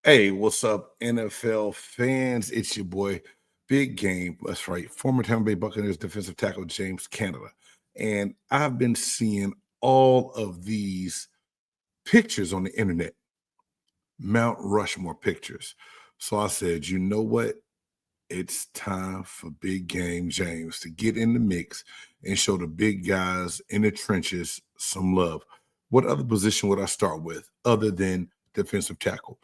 Hey, what's up, NFL fans? It's your boy, Big Game. That's right, former Tampa Bay Buccaneers defensive tackle James Canada. And I've been seeing all of these pictures on the internet, Mount Rushmore pictures. So I said, you know what? It's time for Big Game James to get in the mix and show the big guys in the trenches some love. What other position would I start with other than defensive tackle?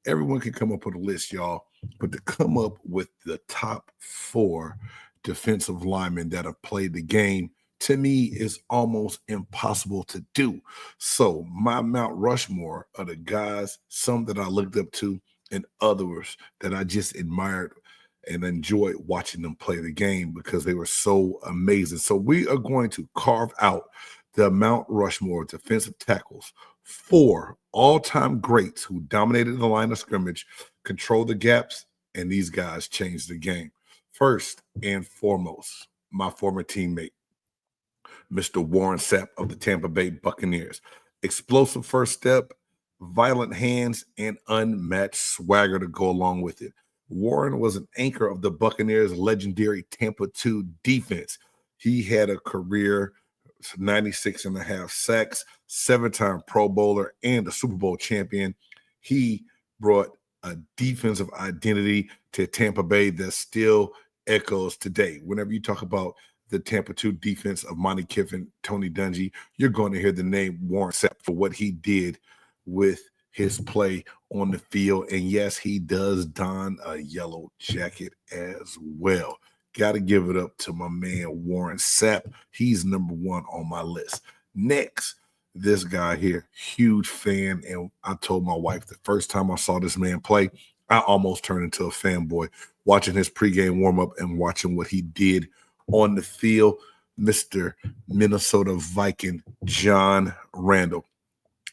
Everyone can come up with a list, y'all, but to come up with the top four defensive linemen that have played the game to me is almost impossible to do. So my Mount Rushmore are the guys, some that I looked up to, and others that I just admired and enjoyed watching them play the game because they were so amazing. So we are going to carve out the Mount Rushmore defensive tackles, four all-time greats who dominated the line of scrimmage, controlled the gaps, and these guys changed the game. First and foremost, my former teammate, Mr. Warren Sapp of the Tampa Bay Buccaneers. Explosive first step, violent hands, and unmatched swagger to go along with it. Warren was an anchor of the Buccaneers' legendary Tampa 2 defense. He had a career 96 and a half sacks, seven-time Pro Bowler, and a Super Bowl champion. He brought a defensive identity to Tampa Bay that still echoes today. Whenever you talk about the Tampa 2 defense of Monty Kiffin, Tony Dungy, you're going to hear the name Warren Sapp for what he did with his play on the field. And yes, he does don a yellow jacket as well. Got to give it up to my man, Warren Sapp. He's number one on my list. Next, this guy here, huge fan. And I told my wife the first time I saw this man play, I almost turned into a fanboy watching his pregame warm-up and watching what he did on the field, Mr. Minnesota Viking John Randle.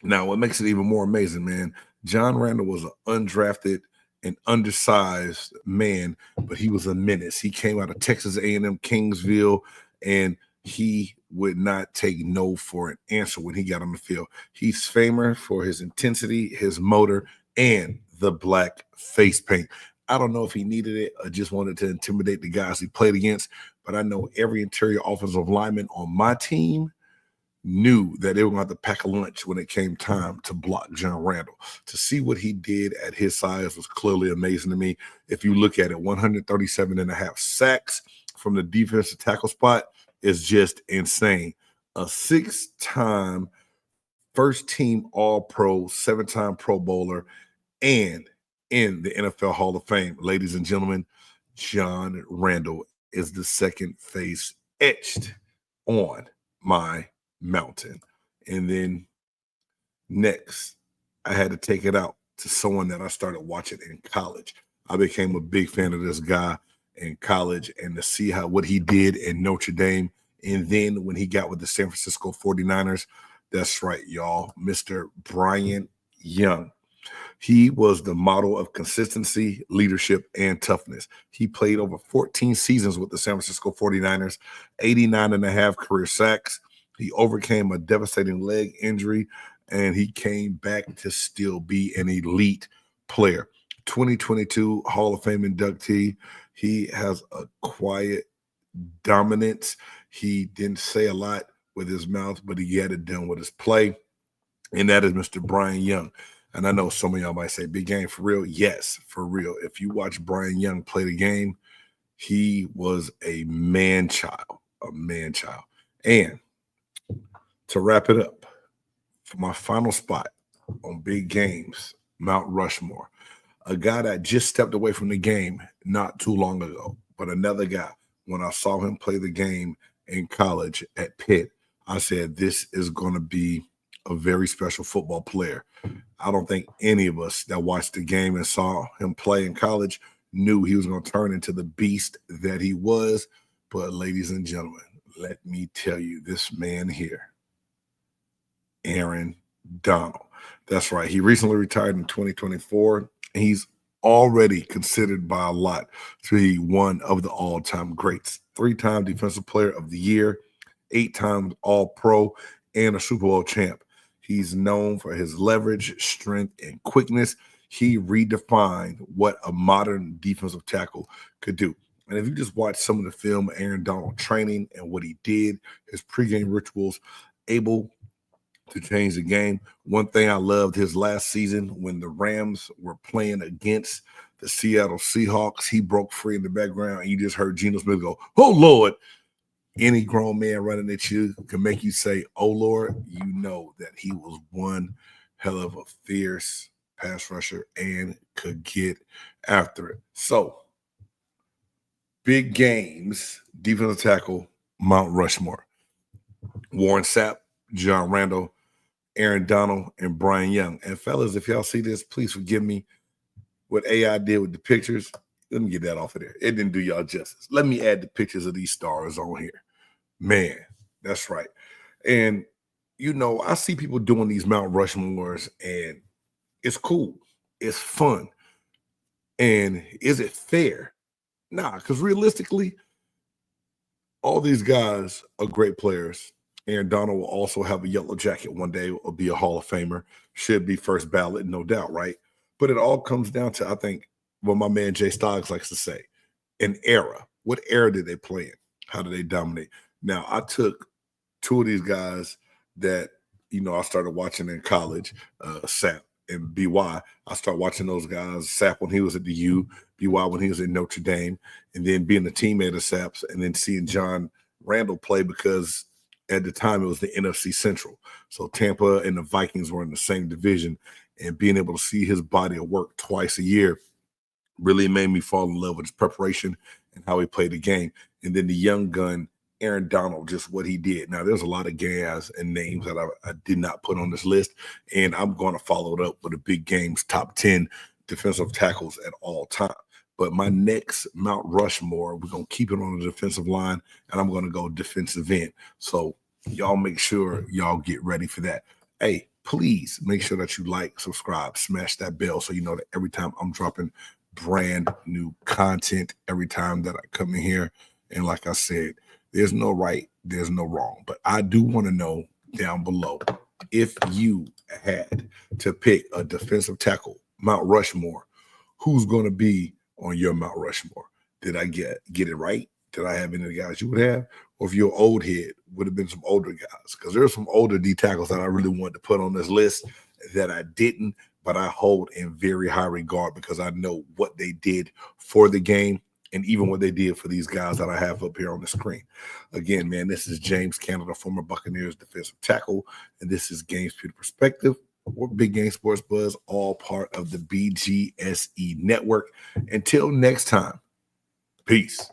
Now, what makes it even more amazing, man, John Randle was an undrafted and undersized man, but he was a menace. He came out of Texas A&M Kingsville, and he would not take no for an answer when he got on the field. He's famous for his intensity, his motor, and the black face paint. I don't know if he needed it or just wanted to intimidate the guys he played against, but I know every interior offensive lineman on my team knew that they were going to have to pack a lunch when it came time to block John Randle. To see what he did at his size was clearly amazing to me. If you look at it, 137 and a half sacks from the defensive tackle spot is just insane. A six-time first-team All-Pro, seven-time Pro Bowler, and in the NFL Hall of Fame. Ladies and gentlemen, John Randle is the second face etched on my mountain. And then next, I had to take it out to someone that I started watching in college. I became a big fan of this guy in college, and to see what he did in Notre Dame. And then when he got with the San Francisco 49ers, that's right, y'all, Mr. Bryant Young. He was the model of consistency, leadership, and toughness. He played over 14 seasons with the San Francisco 49ers, 89 and a half career sacks. He overcame a devastating leg injury, and he came back to still be an elite player. 2022 Hall of Fame inductee. He has a quiet dominance. He didn't say a lot with his mouth, but he had it done with his play, and that is Mr. Bryant Young. And I know some of y'all might say, big game for real. Yes, for real. If you watch Bryant Young play the game, he was a man-child. And to wrap it up, for my final spot on big games, Mount Rushmore, a guy that just stepped away from the game not too long ago, but another guy, when I saw him play the game in college at Pitt, I said, this is going to be a very special football player. I don't think any of us that watched the game and saw him play in college knew he was going to turn into the beast that he was. But ladies and gentlemen, let me tell you, this man here, Aaron Donald. That's right. He recently retired in 2024. And he's already considered by a lot to be one of the all-time greats. Three-time Defensive Player of the Year, 8 times All-Pro, and a Super Bowl champ. He's known for his leverage, strength, and quickness. he redefined what a modern defensive tackle could do. And if you just watch some of the film, Aaron Donald training and what he did, his pregame rituals, able to change the game. One thing I loved his last season when the Rams were playing against the Seattle Seahawks, he broke free in the background, and you just heard Geno Smith go, "Oh Lord." Any grown man running at you can make you say, "Oh Lord." You know that he was one hell of a fierce pass rusher and could get after it. So, big games, defensive tackle, Mount Rushmore. Warren Sapp, John Randle, Aaron Donald, and Bryant Young. And fellas, if y'all see this, please forgive me. What AI did with the pictures, let me get that off of there. It didn't do y'all justice. Let me add the pictures of these stars on here. Man, that's right. And I see people doing these Mount Rushmores, and it's cool. It's fun. And is it fair? Nah, because realistically, all these guys are great players. Aaron Donald will also have a yellow jacket one day, will be a Hall of Famer, should be first ballot, no doubt, right? But it all comes down to, I think, what my man J-Stogs likes to say, an era. What era did they play in? How did they dominate? Now, I took two of these guys that, I started watching in college, Sapp and BY. I started watching those guys, Sapp when he was at the U, BY when he was in Notre Dame, and then being a teammate of Sapp's, and then seeing John Randle play because at the time it was the NFC Central. So Tampa and the Vikings were in the same division, and being able to see his body of work twice a year really made me fall in love with his preparation and how he played the game. And then the young gun, Aaron Donald, just what he did. Now, there's a lot of guys and names that I did not put on this list, and I'm going to follow it up with a big game's top 10 defensive tackles at all time. But my next Mount Rushmore, we're going to keep it on the defensive line, and I'm going to go defensive end. So y'all make sure y'all get ready for that. Hey, please make sure that you like, subscribe, smash that bell so you know that every time I'm dropping brand new content, every time that I come in here. And like I said, there's no right, there's no wrong. But I do want to know down below, if you had to pick a defensive tackle, Mount Rushmore, who's going to be on your Mount Rushmore? Did I get it right? Did I have any of the guys you would have? Or if you're an old head, would have been some older guys? Because there's some older D tackles that I really wanted to put on this list that I didn't, but I hold in very high regard because I know what they did for the game and even what they did for these guys that I have up here on the screen. Again, man, this is James Canada, former Buccaneers defensive tackle, and this is Games Pewter Perspective. We're Big Game Sports Buzz, all part of the BGSE Network. Until next time, peace.